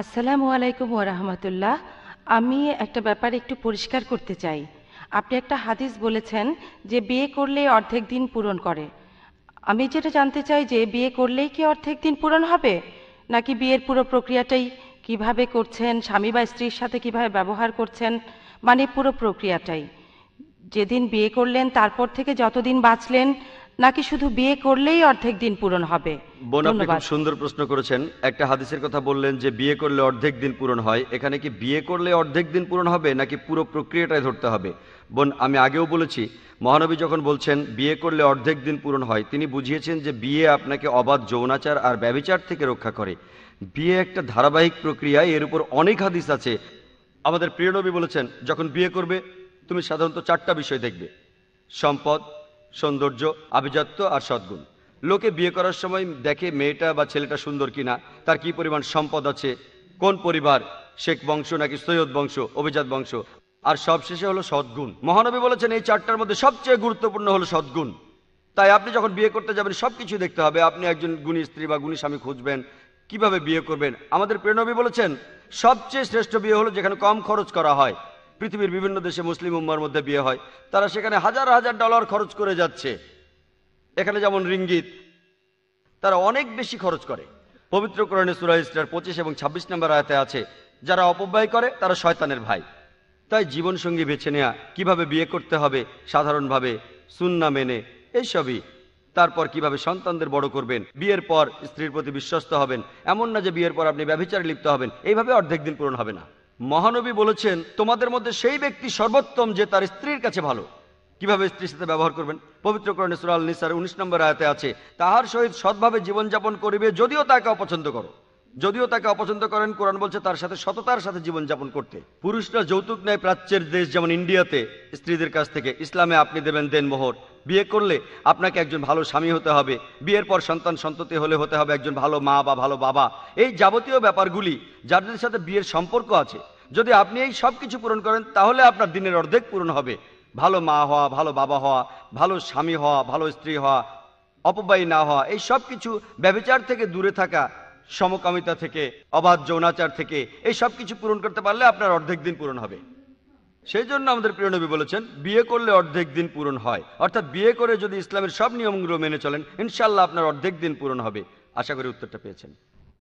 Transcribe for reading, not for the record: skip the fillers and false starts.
আসসালামু আলাইকুম ওয়া রাহমাতুল্লাহ। আমি একটা ব্যাপার একটু পরিষ্কার করতে চাই। আপনি একটা হাদিস বলেছেন যে বিয়ে করলে অর্ধেক দিন পূরণ করে। আমি যেটা জানতে চাই যে বিয়ে করলেই কি অর্ধেক দিন পূরণ হবে, নাকি বিয়ের পুরো প্রক্রিয়াটাই কিভাবে করছেন, স্বামী বা স্ত্রীর সাথে কিভাবে ব্যবহার করছেন, মানে পুরো প্রক্রিয়াটাই, যেদিন বিয়ে করলেন তারপর থেকে যতদিন বাঁচলেন, নাকি শুধু বিয়ে করলেই অর্ধেক দিন পূরণ হবে? বোন, আপনি খুব ধন্যবাদ। সুন্দর প্রশ্ন করেছেন। একটা হাদিসের কথা বললেন যে বিয়ে করলে অর্ধেক দিন পূরণ হয়। এখানে কি বিয়ে করলে অর্ধেক দিন পূরণ হবে নাকি পুরো প্রক্রিয়াটাই ধরতে হবে? বোন, আমি আগেও বলেছি, মহানবী যখন বলছেন বিয়ে করলে অর্ধেক দিন পূরণ হয়, তিনি বুঝিয়েছেন যে বিয়ে আপনাকে অবাধ যৌনাচার আর ব্যভিচার থেকে রক্ষা করে। বিয়ে একটা ধারাবাহিক প্রক্রিয়া, এর উপর অনেক হাদিস আছে। আমাদের প্রিয় নবী বলেছেন, যখন বিয়ে করবে তুমি সাধারণত চারটা বিষয় দেখবে: সম্পদ, সৌন্দর্য, আভিজাত্য আর সদ্গুণ। লোকে বিয়ে করার সময় দেখে মেয়েটা বা ছেলেটা সুন্দর কিনা, তার কি পরিমাণ সম্পদ আছে, কোন পরিবার, শেখ বংশ নাকি সৈয়দ বংশ, অভিজাত বংশ, আর সবশেষে হলো সদ্গুণ। মহানবী বলেছেন এই চারটার মধ্যে সবচেয়ে গুরুত্বপূর্ণ হলো সদ্গুণ। তাই আপনি যখন বিয়ে করতে যাবেন সবকিছু দেখতে হবে। আপনি একজন গুণী স্ত্রী বা গুণী স্বামী খুঁজবেন, কিভাবে বিয়ে করবেন। আমাদের প্রিয় নবী বলেছেন সবচেয়ে শ্রেষ্ঠ বিয়ে হলো যেখানে কম খরচ করা হয়। পৃথিবীর বিভিন্ন দেশে মুসলিম উম্মার মধ্যে বিয়ে হয়, তারা সেখানে হাজার হাজার ডলার খরচ করে যাচ্ছে। এখানে যেমন রিঙ্গিত, তারা অনেক বেশি খরচ করে। পবিত্র কোরআনে সূরা ইসরার 25 এবং 26 নম্বর আয়াতে আছে, যারা অপব্যয় করে তারা শয়তানের ভাই। তাই জীবনসঙ্গী বেছে নেওয়া, কিভাবে বিয়ে করতে হবে সাধারণভাবে, সুন্নাহ মেনে, এইসবই। তারপর কিভাবে সন্তানদের বড় করবেন, বিয়ের পর স্ত্রীর প্রতি বিশ্বস্ত হবেন, এমন না যে বিয়ের পর আপনি ব্যভিচারে লিপ্ত হবেন, এইভাবে অর্ধেক দিন পূরণ হবে না। মহানবী বলেছেন তোমাদের মধ্যে সেই ব্যক্তি সর্বোত্তম যে তার স্ত্রীর কাছে ভালো। কিভাবে স্ত্রীর সাথে ব্যবহার করবেন, পবিত্র কোরআনে সূরা আল নিসার 19 নম্বর আয়াতে আছে, তাহার সহিত সৎভাবে জীবনযাপন করিবে যদিও তাকে অপছন্দ করো। যদিও তাকে অপছন্দ করেন, কোরআন বলছে তার সাথে সততার সাথে জীবনযাপন করতে। পুরুষরা যৌতুক নেয় প্রাচ্যের দেশ যেমন ইন্ডিয়াতে স্ত্রীদের কাছ থেকে, ইসলামে আপনি দেবেন দেনমোহর। বিয়ে করলে আপনাকে একজন ভালো স্বামী হতে হবে, বিয়ের পর সন্তান সন্ততি হলে হতে হবে একজন ভালো মা বা ভালো বাবা। এই যাবতীয় ব্যাপারগুলি যাদের সাথে বিয়ের সম্পর্ক আছে, যদি আপনি এই সব কিছু পূরণ করেন তাহলে আপনার দিনের অর্ধেক পূরণ হবে। ভালো মা হওয়া, ভালো বাবা হওয়া, ভালো স্বামী হওয়া, ভালো স্ত্রী হওয়া, অপব্যয়ী না হওয়া, এই সব কিছু, ব্যভিচার থেকে দূরে থাকা, সমকামিতা থেকে, অবাধ যৌনাচার থেকে, এই সব কিছু পূরণ করতে পারলে আপনার অর্ধেক দিন পূরণ হবে। সেই জন্য আমাদের প্রিয় নবী বলেছেন বিয়ে করলে অর্ধেক দিন পূরণ হয়। অর্থাৎ বিয়ে করে যদি ইসলামের সব নিয়মগুলো মেনে চলেন, ইনশাল্লাহ আপনার অর্ধেক দিন পূরণ হবে। আশা করি উত্তরটা পেয়েছেন।